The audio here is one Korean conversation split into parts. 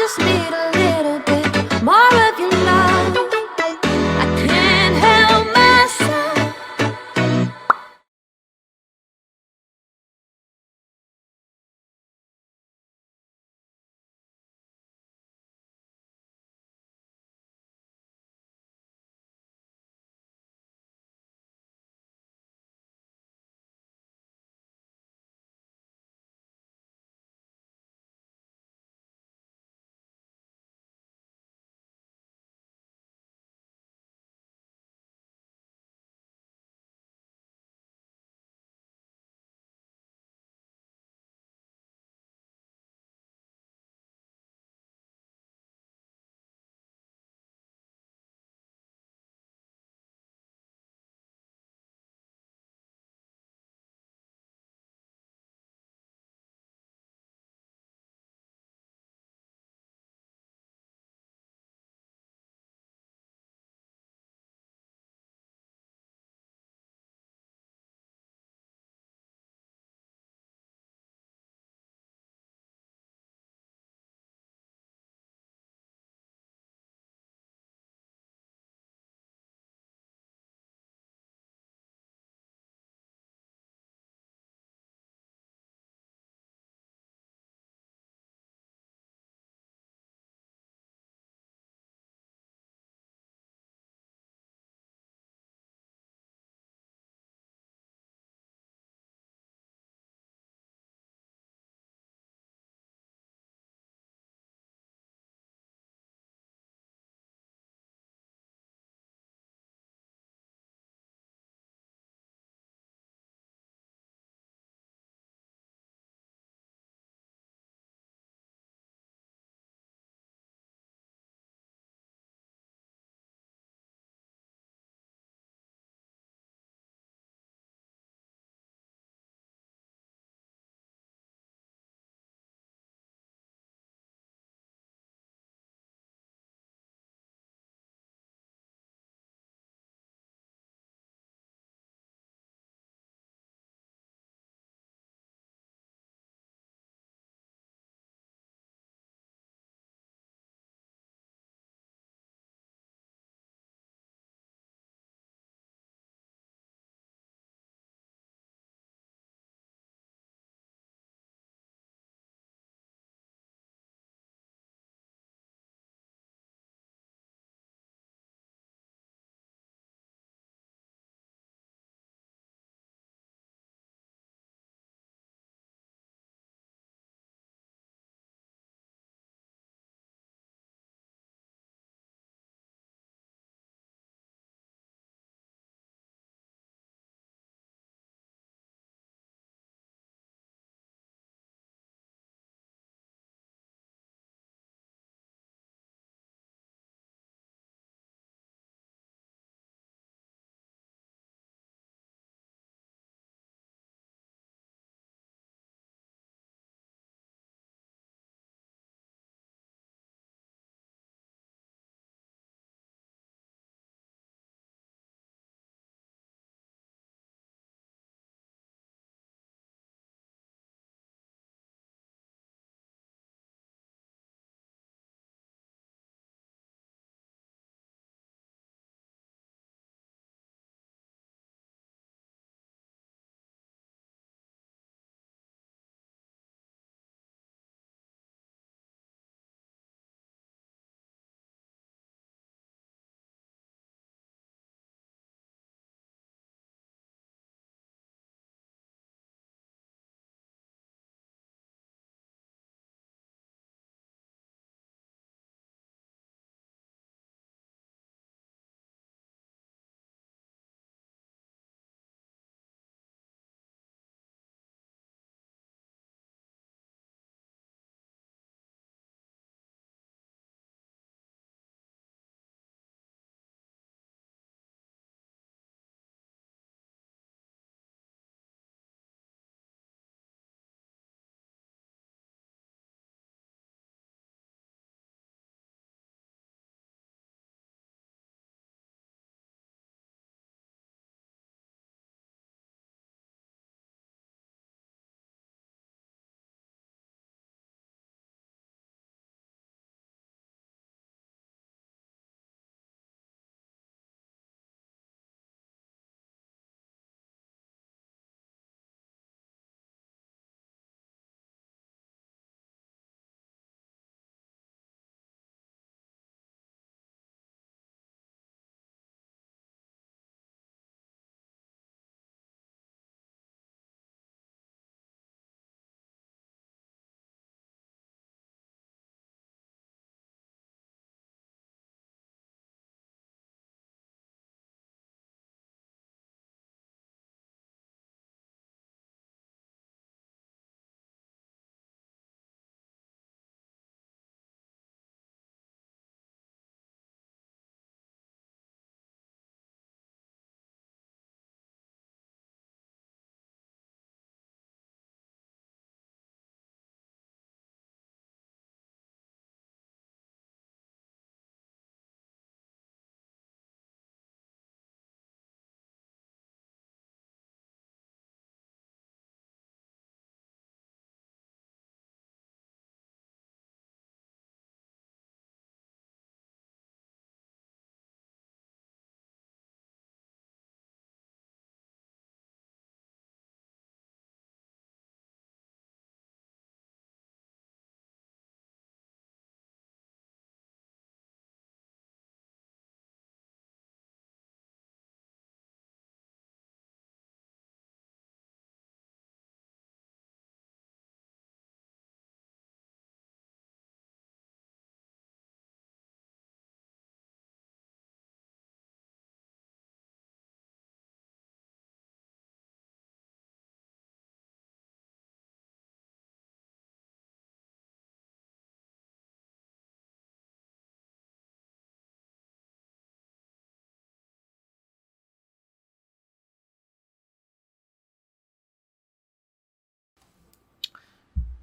just need a little bit more of your love.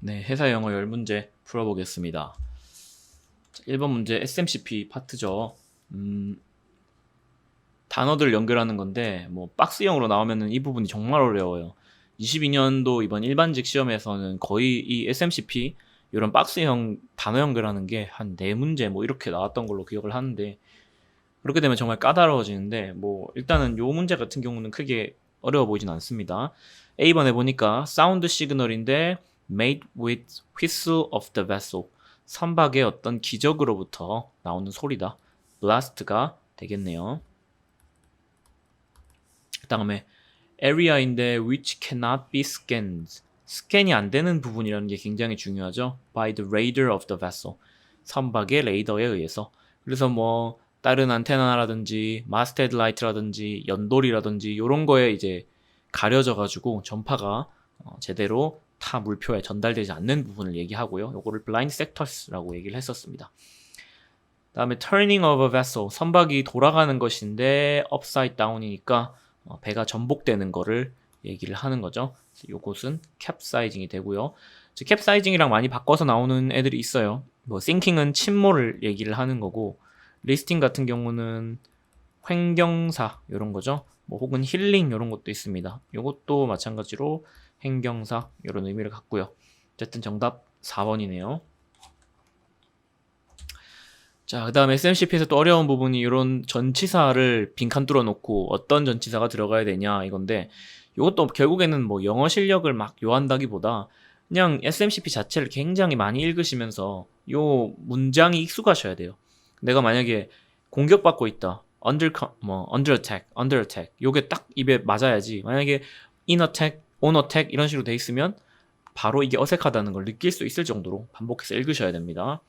네, 회사 영어 10문제 풀어보겠습니다. 1번 문제 SMCP 파트죠. 단어들 연결하는 건데 뭐 박스형으로 나오면은 이 부분이 정말 어려워요. 22년도 이번 일반직 시험에서는 거의 이 SMCP 이런 박스형 단어 연결하는 게 한 4문제 뭐 이렇게 나왔던 걸로 기억을 하는데, 그렇게 되면 정말 까다로워지는데 뭐 일단은 요 문제 같은 경우는 크게 어려워 보이진 않습니다. A번에 보니까 사운드 시그널인데 made with whistle of the vessel, 선박의 어떤 기적으로부터 나오는 소리다. blast가 되겠네요. 그 다음에 area인데 which cannot be scanned, 스캔이 안 되는 부분이라는 게 굉장히 중요하죠. by the radar of the vessel, 선박의 레이더에 의해서. 그래서 뭐 다른 안테나라든지 마스테드 라이트라든지 연돌이라든지 이런 거에 이제 가려져 가지고 전파가 제대로 타 물표에 전달되지 않는 부분을 얘기하고요. 요거를 blind sectors라고 얘기를 했었습니다. 다음에 turning of a vessel, 선박이 돌아가는 것인데 upside down이니까 배가 전복되는 거를 얘기를 하는 거죠. 요것은 capsizing이 되고요. capsizing이랑 많이 바꿔서 나오는 애들이 있어요. 뭐 sinking은 침몰을 얘기를 하는 거고, listing 같은 경우는 횡경사 이런 거죠. 뭐 혹은 힐링 이런 것도 있습니다. 요것도 마찬가지로 횡경사 이런 의미를 갖고요. 어쨌든 정답 4번이네요. 자, 그 다음에 SMCP에서 또 어려운 부분이 이런 전치사를 빈칸 뚫어 놓고 어떤 전치사가 들어가야 되냐 이건데, 이것도 결국에는 뭐 영어 실력을 막 요한다기보다 그냥 SMCP 자체를 굉장히 많이 읽으시면서 요 문장이 익숙하셔야 돼요. 내가 만약에 공격받고 있다, under attack 요게 딱 입에 맞아야지. 만약에 in attack, on attack 이런 식으로 돼 있으면 바로 이게 어색하다는 걸 느낄 수 있을 정도로 반복해서 읽으셔야 됩니다.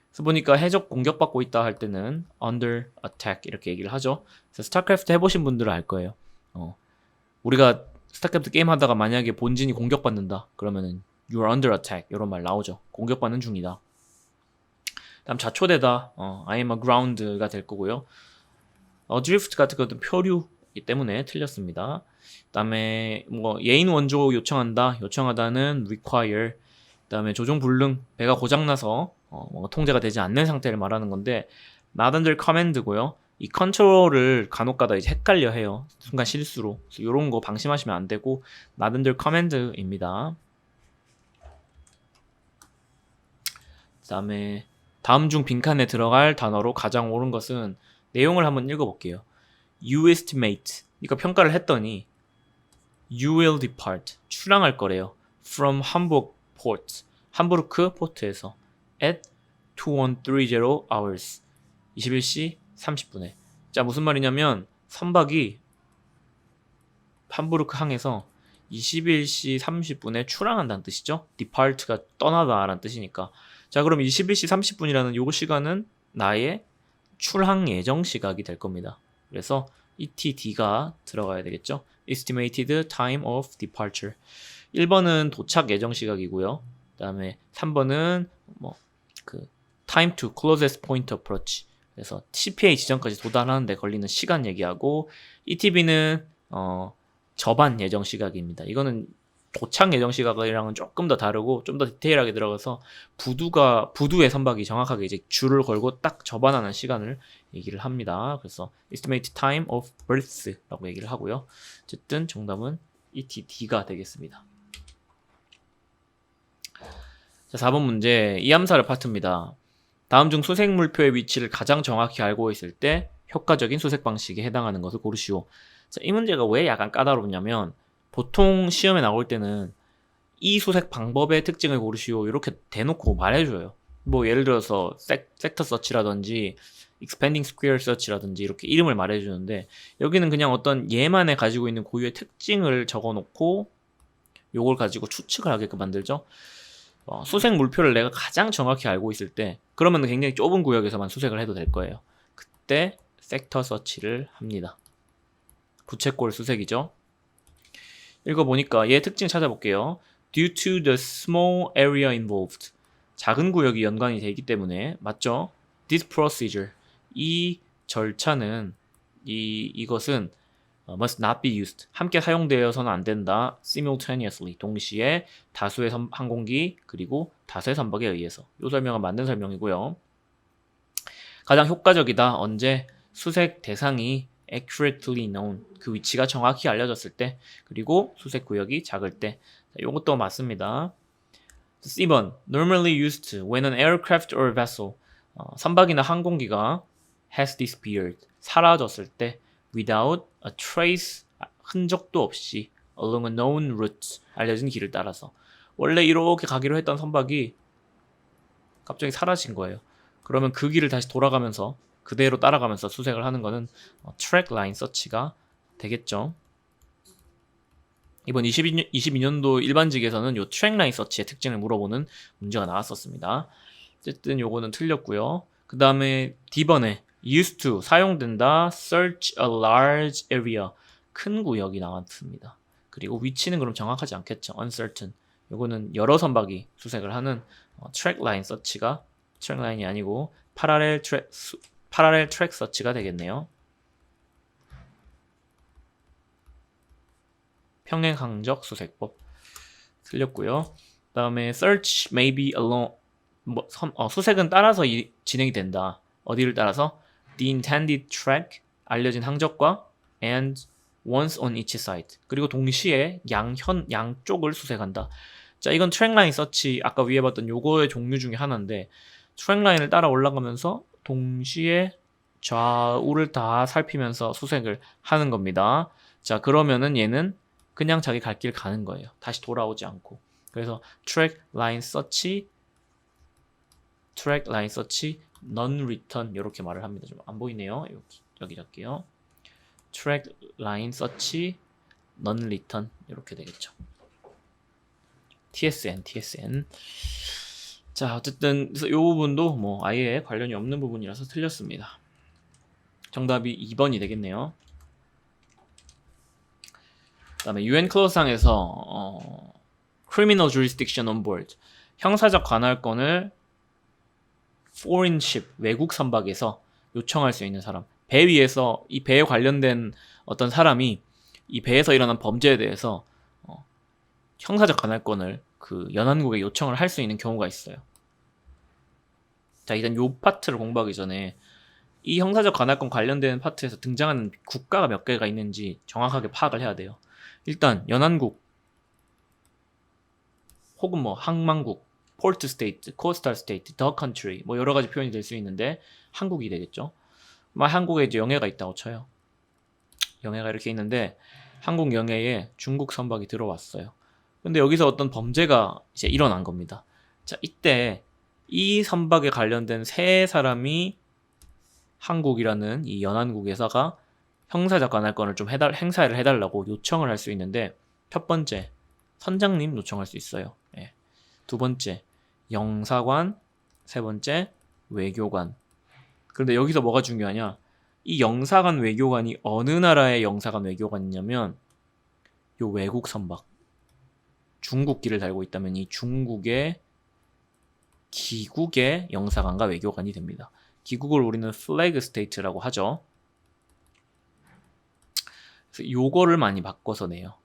그래서 보니까 해적 공격받고 있다 할 때는 under attack 이렇게 얘기를 하죠. 그래서 스타크래프트 해보신 분들은 알 거예요. 우리가 스타크래프트 게임 하다가 만약에 본진이 공격받는다 그러면은 you're under attack 이런 말 나오죠. 공격받는 중이다. 다음 자초되다, I am aground가 될 거고요. adrift 같은 것도 표류이기 때문에 틀렸습니다. 그 다음에 뭐 예인 원조 요청하다는 require. 그 다음에 조종 불능, 배가 고장나서 뭔가 통제가 되지 않는 상태를 말하는 건데 not under command고요. 이 컨트롤을 간혹가다 이제 헷갈려 해요. 순간 실수로. 그래서 이런 거 방심하시면 안 되고 not under command입니다. 그 다음에 다음 중 빈칸에 들어갈 단어로 가장 옳은 것은, 내용을 한번 읽어볼게요. You estimate, 그러니까 평가를 했더니 you will depart, 출항할 거래요. from Hamburg port, 함부르크 포트에서 at 2130 hours, 21시 30분에. 자, 무슨 말이냐면 선박이 함부르크 항에서 21시 30분에 출항한다는 뜻이죠. depart가 떠나다라는 뜻이니까. 자, 그럼 21시 30분이라는 요 시간은 나의 출항 예정 시각이 될 겁니다. 그래서 ETD가 들어가야 되겠죠. Estimated time of departure. 1번은 도착 예정 시각이고요. 그 다음에 3번은 time to closest point approach. 그래서 CPA 지점까지 도달하는데 걸리는 시간 얘기하고, ETB는 접안 예정 시각입니다. 이거는 도착 예정 시각이랑은 조금 더 다르고 좀 더 디테일하게 들어가서 부두의 선박이 정확하게 이제 줄을 걸고 딱 접안하는 시간을 얘기를 합니다. 그래서 estimate time of berths라고 얘기를 하고요. 어쨌든 정답은 ETD가 되겠습니다. 자, 4번 문제 이함사를 파트입니다. 다음 중 수색 물표의 위치를 가장 정확히 알고 있을 때 효과적인 수색 방식에 해당하는 것을 고르시오. 자, 이 문제가 왜 약간 까다롭냐면, 보통 시험에 나올 때는 이 수색 방법의 특징을 고르시오 이렇게 대놓고 말해줘요. 뭐 예를 들어서 섹터 서치라든지 expanding square search라든지 이렇게 이름을 말해주는데, 여기는 그냥 어떤 얘만의 가지고 있는 고유의 특징을 적어놓고 요걸 가지고 추측을 하게끔 만들죠. 수색 물표를 내가 가장 정확히 알고 있을 때, 그러면 굉장히 좁은 구역에서만 수색을 해도 될 거예요. 그때 섹터 서치를 합니다. 부채꼴 수색이죠. 읽어보니까 얘 특징 찾아볼게요. Due to the small area involved, 작은 구역이 연관이 되기 때문에. 맞죠? This procedure, 이 절차는 이것은 must not be used. 함께 사용되어서는 안 된다. simultaneously. 동시에 다수의 항공기 그리고 다수의 선박에 의해서. 이 설명은 맞는 설명이고요. 가장 효과적이다. 언제? 수색 대상이 accurately known. 그 위치가 정확히 알려졌을 때 그리고 수색 구역이 작을 때. 이것도 맞습니다. C번 normally used when an aircraft or vessel 선박이나 항공기가 has disappeared 사라졌을 때 without a trace 흔적도 없이 along a known route 알려진 길을 따라서 원래 이렇게 가기로 했던 선박이 갑자기 사라진 거예요. 그러면 그 길을 다시 돌아가면서 그대로 따라가면서 수색을 하는 거는 track line search가 되겠죠. 이번 22년도 일반직에서는 요 트랙 라인 서치의 특징을 물어보는 문제가 나왔었습니다. 어쨌든 요거는 틀렸고요. 그 다음에 D번에 used to 사용된다 search a large area 큰 구역이 나왔습니다. 그리고 위치는 그럼 정확하지 않겠죠. uncertain 요거는 여러 선박이 수색을 하는 트랙 라인 서치가 트랙 라인이 아니고 parallel track search가 되겠네요. 평행 항적 수색법 틀렸고요. 그 다음에 search may be along 수색은 따라서 진행이 된다. 어디를 따라서? the intended track 알려진 항적과 and once on each side 그리고 동시에 양쪽을 수색한다. 자, 이건 트랙 라인 서치 아까 위에 봤던 요거의 종류 중에 하나인데 트랙 라인을 따라 올라가면서 동시에 좌우를 다 살피면서 수색을 하는 겁니다. 자, 그러면은 얘는 그냥 자기 갈 길 가는 거예요. 다시 돌아오지 않고. 그래서 track line search, non-return 이렇게 말을 합니다. 좀 안 보이네요. 여기 잡게요. track line search, non-return 이렇게 되겠죠. TSN. 자, 어쨌든 그래서 이 부분도 뭐 아예 관련이 없는 부분이라서 틀렸습니다. 정답이 2번이 되겠네요. 그 다음에 UN 클로즈상에서 criminal jurisdiction on board 형사적 관할권을 foreign ship 외국 선박에서 요청할 수 있는 사람 배 위에서 이 배에 관련된 어떤 사람이 이 배에서 일어난 범죄에 대해서 형사적 관할권을 그 연안국에 요청을 할 수 있는 경우가 있어요. 자, 일단 요 파트를 공부하기 전에 이 형사적 관할권 관련된 파트에서 등장하는 국가가 몇 개가 있는지 정확하게 파악을 해야 돼요. 일단 연안국 혹은 뭐 항만국, 포트 스테이트, 코스탈 스테이트, 더 컨트리 뭐 여러 가지 표현이 될 수 있는데 한국이 되겠죠. 한국에 이제 영해가 있다고 쳐요. 영해가 이렇게 있는데 한국 영해에 중국 선박이 들어왔어요. 근데 여기서 어떤 범죄가 이제 일어난 겁니다. 자, 이때 이 선박에 관련된 세 사람이 한국이라는 이 연안국에서가 형사적 관할권을 좀 행사를 해달라고 요청을 할 수 있는데 첫 번째 선장님 요청할 수 있어요. 예. 두 번째 영사관, 세 번째 외교관. 그런데 여기서 뭐가 중요하냐? 이 영사관 외교관이 어느 나라의 영사관 외교관이냐면 요 외국 선박 중국기를 달고 있다면 이 중국의 기국의 영사관과 외교관이 됩니다. 기국을 우리는 플래그 스테이트라고 하죠. 그래서 요거를 많이 바꿔서 내요.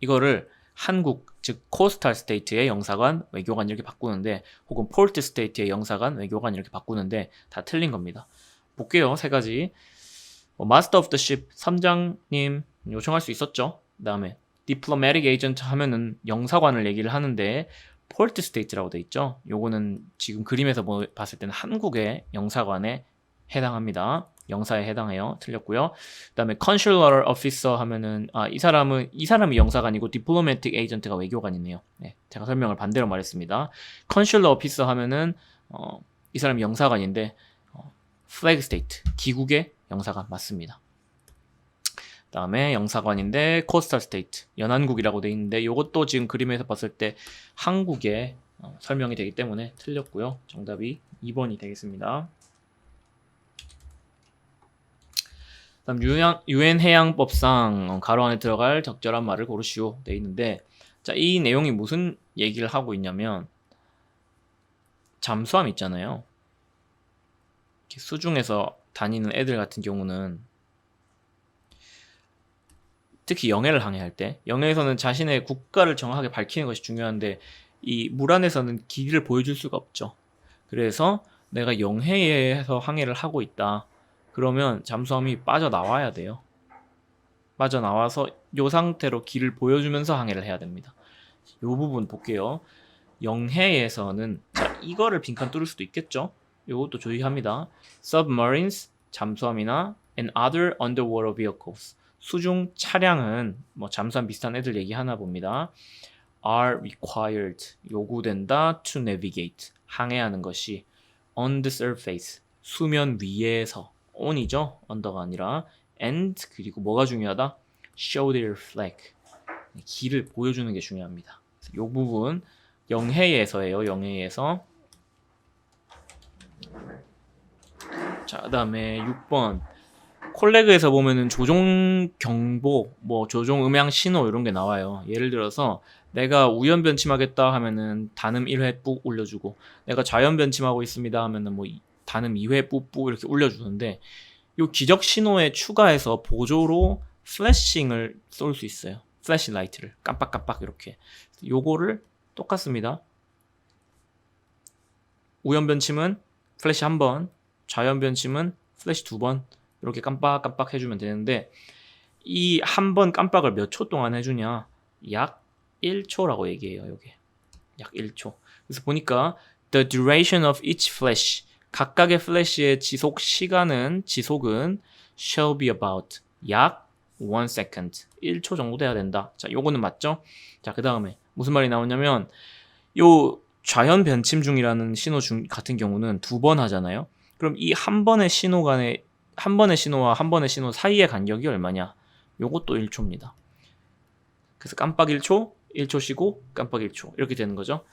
이거를 한국, 즉 코스탈 스테이트의 영사관, 외교관 이렇게 바꾸는데 혹은 폴트 스테이트의 영사관, 외교관 이렇게 바꾸는데 다 틀린 겁니다. 볼게요. 세 가지. 마스터 오브 더 십, 선장님 요청할 수 있었죠. 그 다음에 디플로매틱 에이전트 하면은 영사관을 얘기를 하는데 폴트 스테이트라고 돼 있죠. 요거는 지금 그림에서 봤을 때는 한국의 영사관에 해당합니다. 영사에 해당해요. 틀렸고요. 그다음에 consular officer 하면은 이 사람이 영사관이고 diplomatic agent가 외교관이네요. 네, 제가 설명을 반대로 말했습니다. consular officer 하면은 이 사람이 영사관인데 flag state 기국의 영사관 맞습니다. 그다음에 영사관인데 coastal state 연안국이라고 돼 있는데 이것도 지금 그림에서 봤을 때 한국의 설명이 되기 때문에 틀렸고요. 정답이 2번이 되겠습니다. 다음 유엔 해양법상 가로 안에 들어갈 적절한 말을 고르시오 돼 있는데 자, 이 내용이 무슨 얘기를 하고 있냐면 잠수함 있잖아요. 수중에서 다니는 애들 같은 경우는 특히 영해를 항해할 때, 영해에서는 자신의 국가를 정확하게 밝히는 것이 중요한데 이 물 안에서는 길을 보여줄 수가 없죠. 그래서 내가 영해에서 항해를 하고 있다. 그러면 잠수함이 빠져나와야 돼요. 빠져나와서 이 상태로 길을 보여주면서 항해를 해야 됩니다. 이 부분 볼게요. 영해에서는 자, 이거를 빈칸 뚫을 수도 있겠죠. 이것도 주의합니다. Submarines, 잠수함이나 and other underwater vehicles, 수중 차량은 뭐 잠수함 비슷한 애들 얘기하나 봅니다. are required, 요구된다 to navigate, 항해하는 것이 on the surface, 수면 위에서, on이죠, under가 아니라, and 그리고 뭐가 중요하다? show their flag, 길을 보여주는 게 중요합니다. 요 부분 영해에서예요. 영해에서. 자, 그다음에 6번 콜레그에서 보면은 조종 경보, 뭐 조종 음향 신호 이런 게 나와요. 예를 들어서 내가 우연 변침하겠다 하면은 단음 1회 뿍 울려주고, 내가 좌연 변침하고 있습니다 하면은 뭐 단음 2회 뿌뿌 이렇게 울려주는데, 요 기적 신호에 추가해서 보조로 플래싱을 쏠 수 있어요. 플래시 라이트를 깜빡깜빡 이렇게. 요거를 똑같습니다. 우연 변침은 플래시 1번, 좌연 변침은 플래시 2번 이렇게 깜빡깜빡 해주면 되는데, 이 한 번 깜빡을 몇 초 동안 해주냐? 약 1초라고 얘기해요. 요게 약 1초. 그래서 보니까 the duration of each flash, 각각의 플래시의 지속은 shall be about, 약 1 second, 1초 정도 돼야 된다. 자, 요거는 맞죠? 자, 그 다음에 무슨 말이 나오냐면, 요 좌연 변침 중이라는 신호 같은 경우는 2번 하잖아요. 그럼 이 한 번의 신호 간의, 한 번의 신호와 한 번의 신호 사이의 간격이 얼마냐? 요것도 1초입니다. 그래서 깜빡 1초, 1초 쉬고 깜빡 1초 이렇게 되는 거죠.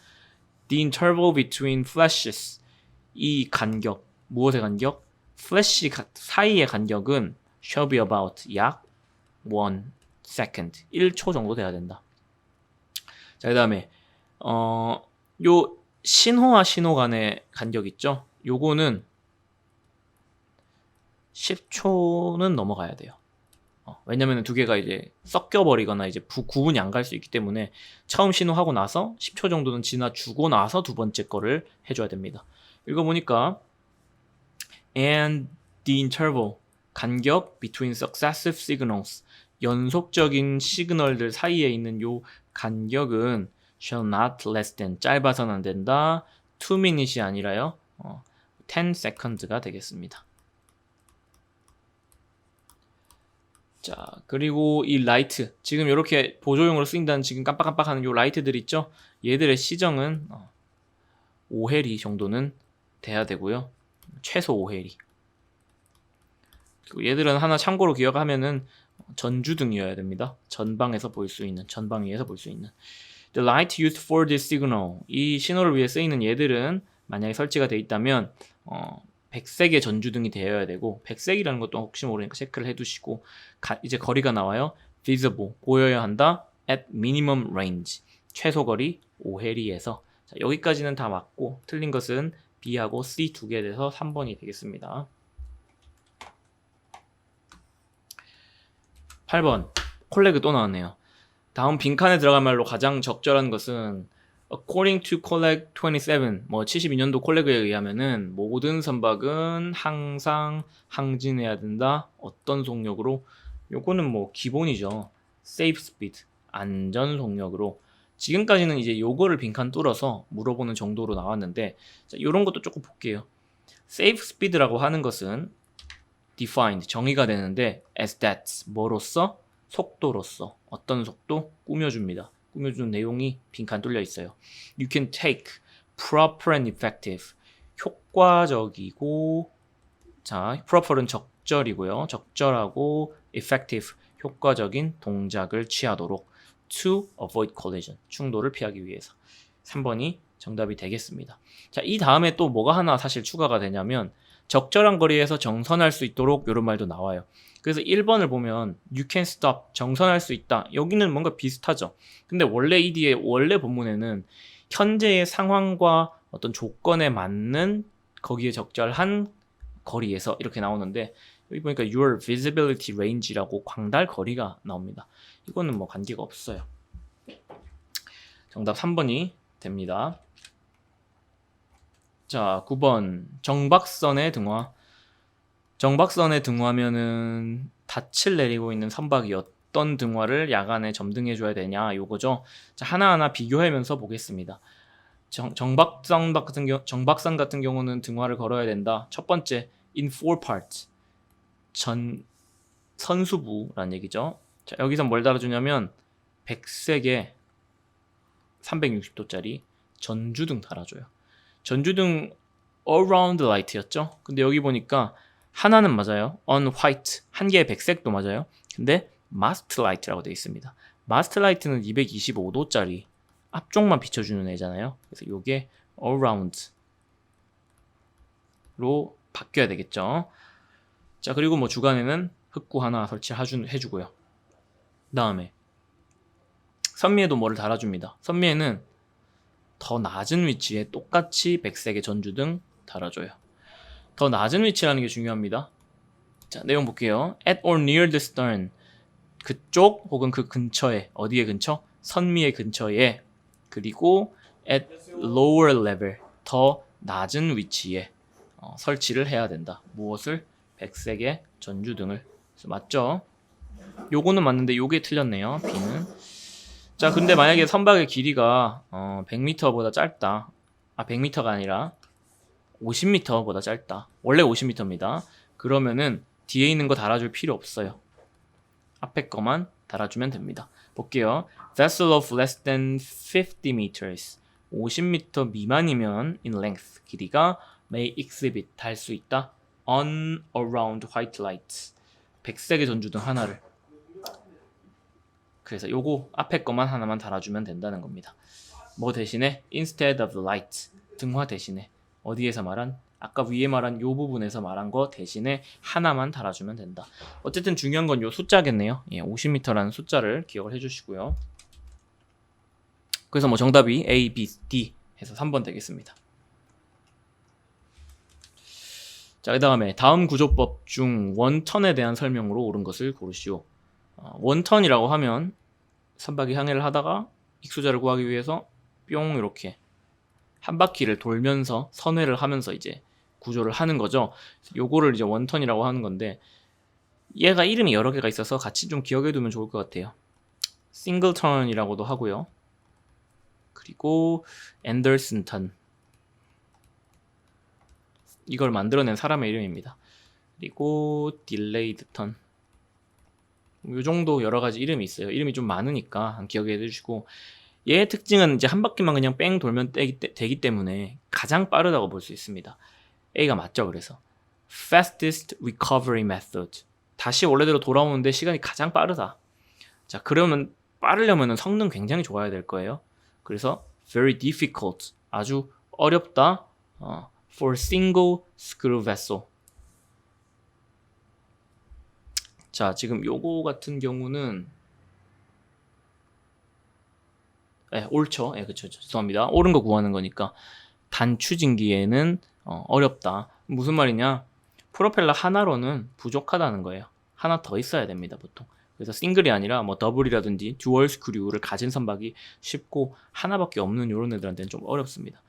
The interval between flashes, 이 간격, 무엇의 간격? 플래시 사이의 간격은 shall be about, 약 1 second, 1초 정도 돼야 된다. 자, 그 다음에 요 신호와 신호 간의 간격 있죠? 요거는 10초는 넘어가야 돼요. 왜냐면 두 개가 이제 섞여버리거나 이제 구분이 안 갈 수 있기 때문에 처음 신호하고 나서 10초 정도는 지나주고 나서 두 번째 거를 해줘야 됩니다. 읽어보니까 and the interval, 간격 between successive signals, 연속적인 시그널들 사이에 있는 요 간격은 shall not less than, 짧아서는 안 된다. 2 minutes이 아니라요 10 seconds가 되겠습니다. 자, 그리고 이 라이트, 지금 이렇게 보조용으로 쓰인다는 지금 깜빡깜빡하는 요 라이트들 있죠? 얘들의 시정은 5해리 정도는 돼야 되고요. 최소 5해리. 그리고 얘들은 하나 참고로 기억하면은 전주등이어야 됩니다. 전방에서 볼 수 있는, 전방 위에서 볼 수 있는. The light used for this signal, 이 신호를 위해 쓰이는 얘들은 만약에 설치가 되어 있다면 백색의 전주등이 되어야 되고, 백색이라는 것도 혹시 모르니까 체크를 해두시고, 이제 거리가 나와요. visible, 보여야 한다. at minimum range, 최소 거리 5해리에서. 자, 여기까지는 다 맞고 틀린 것은 B하고 C 두 개 돼서 3번이 되겠습니다. 8번 콜레그 또 나왔네요. 다음 빈칸에 들어갈 말로 가장 적절한 것은 according to Colleg 27, 뭐 72년도 콜레그에 의하면은 모든 선박은 항상 항진해야 된다. 어떤 속력으로? 요거는 뭐 기본이죠. safe speed, 안전 속력으로. 지금까지는 이제 요거를 빈칸 뚫어서 물어보는 정도로 나왔는데, 자, 요런 것도 조금 볼게요. safe speed라고 하는 것은 defined, 정의가 되는데 as that, 뭐로써? 속도로서. 어떤 속도? 꾸며줍니다. 꾸며주는 내용이 빈칸 뚫려 있어요. You can take, proper and effective, 효과적이고, 자, proper은 적절이고요. 적절하고, effective, 효과적인 동작을 취하도록, to avoid collision, 충돌을 피하기 위해서. 3번이 정답이 되겠습니다. 자, 이 다음에 또 뭐가 하나 사실 추가가 되냐면, 적절한 거리에서 정선할 수 있도록 이런 말도 나와요. 그래서 1번을 보면 you can stop, 정선할 수 있다. 여기는 뭔가 비슷하죠. 근데 원래 이 뒤에 원래 본문에는 현재의 상황과 어떤 조건에 맞는 거기에 적절한 거리에서 이렇게 나오는데, 여기 보니까 your visibility range라고 광달 거리가 나옵니다. 이거는 뭐 관계가 없어요. 정답 3번이 됩니다. 자, 9번 정박선의 등화. 정박선의 등화면은 닻을 내리고 있는 선박이 어떤 등화를 야간에 점등해 줘야 되냐 요거죠. 자, 하나하나 비교하면서 보겠습니다. 정박선 같은 경우는 등화를 걸어야 된다. 첫 번째 in four parts 선수부라는 얘기죠. 자, 여기서 뭘 달아주냐면 백색에 360도짜리 전주등 달아줘요. 전주등 around light였죠. 근데 여기 보니까 하나는 맞아요. on white 한 개의 백색도 맞아요. 근데 mast light라고 되어 있습니다. mast light는 225도짜리 앞쪽만 비춰주는 애잖아요. 그래서 이게 around로 바뀌어야 되겠죠. 자, 그리고 뭐 주간에는 흑구 하나 설치해주고요. 다음에 선미에도 뭐를 달아줍니다. 선미에는 더 낮은 위치에 똑같이 백색의 전주등 달아줘요. 더 낮은 위치라는 게 중요합니다. 자, 내용 볼게요. At or near the stern. 그쪽 혹은 그 근처에. 어디에 근처? 선미의 근처에. 그리고 at lower level. 더 낮은 위치에 설치를 해야 된다. 무엇을? 백색의 전주등을. 그래서 맞죠? 요거는 맞는데 요게 틀렸네요. B는. 자, 근데 만약에 선박의 길이가 100m보다 짧다. 100m가 아니라 50m보다 짧다. 원래 50m입니다. 그러면은 뒤에 있는 거 달아줄 필요 없어요. 앞에 거만 달아주면 됩니다. 볼게요. Vessel of less than 50 meters. 50m 미만이면 in length 길이가 may exhibit 달 수 있다. on around white lights. 백색의 전주등 하나를. 그래서 요거 앞에 거만 하나만 달아주면 된다는 겁니다. 뭐 대신에 instead of the light 등화 대신에 어디에서 말한 아까 위에 말한 요 부분에서 말한 거 대신에 하나만 달아주면 된다. 어쨌든 중요한 건 요 숫자겠네요. 50m라는 숫자를 기억을 해주시고요. 그래서 뭐 정답이 A, B, D 해서 3번 되겠습니다. 자, 그 다음에 다음 구조법 중 원턴에 대한 설명으로 옳은 것을 고르시오. 원턴이라고 하면 선박이 항해를 하다가 익수자를 구하기 위해서 뿅 이렇게 한 바퀴를 돌면서 선회를 하면서 이제 구조를 하는 거죠. 요거를 이제 원턴이라고 하는 건데 얘가 이름이 여러 개가 있어서 같이 좀 기억해 두면 좋을 것 같아요. 싱글턴이라고도 하고요. 그리고 앤더슨 턴. 이걸 만들어낸 사람의 이름입니다. 그리고 딜레이드 턴. 요 정도 여러 가지 이름이 있어요. 이름이 좀 많으니까 기억해 주시고 얘의 특징은 이제 한 바퀴만 그냥 뺑 돌면 되기 때문에 가장 빠르다고 볼 수 있습니다. A가 맞죠. 그래서 fastest recovery method. 다시 원래대로 돌아오는데 시간이 가장 빠르다. 자, 그러면 빠르려면 성능 굉장히 좋아야 될 거예요. 그래서 very difficult. 아주 어렵다. for single screw vessel. 자, 지금 요거 같은 경우는 옳죠. 그쵸. 죄송합니다. 옳은 거 구하는 거니까 단 추진기에는 어렵다. 무슨 말이냐? 프로펠러 하나로는 부족하다는 거예요. 하나 더 있어야 됩니다, 보통. 그래서 싱글이 아니라 뭐 더블이라든지 듀얼 스크류를 가진 선박이 쉽고 하나밖에 없는 요런 애들한테는 좀 어렵습니다.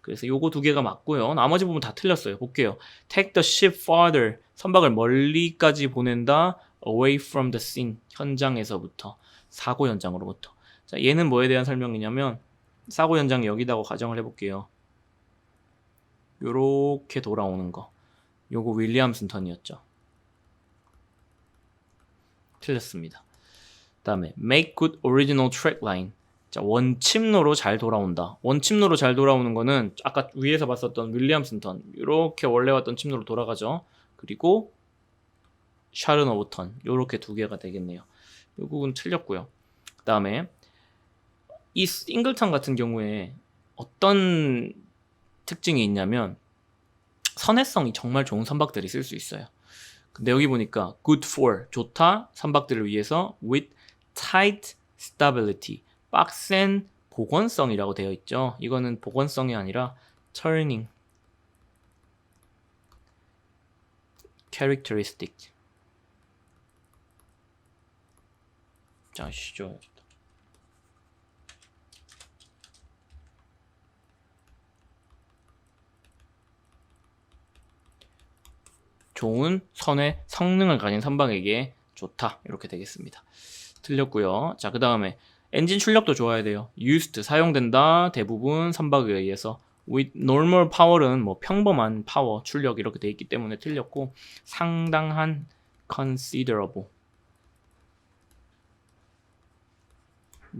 그래서 요거 두 개가 맞고요. 나머지 부분 다 틀렸어요. 볼게요. Take the ship farther. 선박을 멀리까지 보낸다. Away from the scene. 현장에서부터. 사고 현장으로부터. 자, 얘는 뭐에 대한 설명이냐면 사고 현장이 여기다고 가정을 해볼게요. 요렇게 돌아오는 거. 요거 윌리엄슨 턴이었죠. 틀렸습니다. 그 다음에 make good original track line. 자, 원침로로 잘 돌아온다. 원침로로 잘 돌아오는 거는 아까 위에서 봤었던 윌리엄슨 턴. 요렇게 원래 왔던 침로로 돌아가죠. 그리고 샤르노브 턴. 요렇게 두 개가 되겠네요. 요 부분 틀렸고요. 그 다음에 이 싱글턴 같은 경우에 어떤 특징이 있냐면 선회성이 정말 좋은 선박들이 쓸 수 있어요. 근데 여기 보니까 good for 좋다 선박들을 위해서 with tight stability 빡센 복원성이라고 되어 있죠. 이거는 복원성이 아니라 turning characteristic. 자, 쉬죠. 좋은 선의 성능을 가진 선박에게 좋다. 이렇게 되겠습니다. 틀렸고요. 자, 그 다음에 엔진 출력도 좋아야 돼요. used, 사용된다. 대부분 선박에 의해서. with normal power는 뭐 평범한 파워, 출력 이렇게 돼 있기 때문에 틀렸고, 상당한 considerable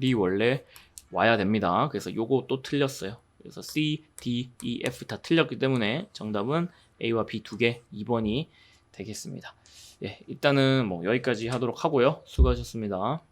이 원래 와야 됩니다. 그래서 요거 또 틀렸어요. 그래서 C, D, E, F 다 틀렸기 때문에 정답은 A와 B 두 개 2번이 되겠습니다. 예, 일단은 뭐 여기까지 하도록 하고요. 수고하셨습니다.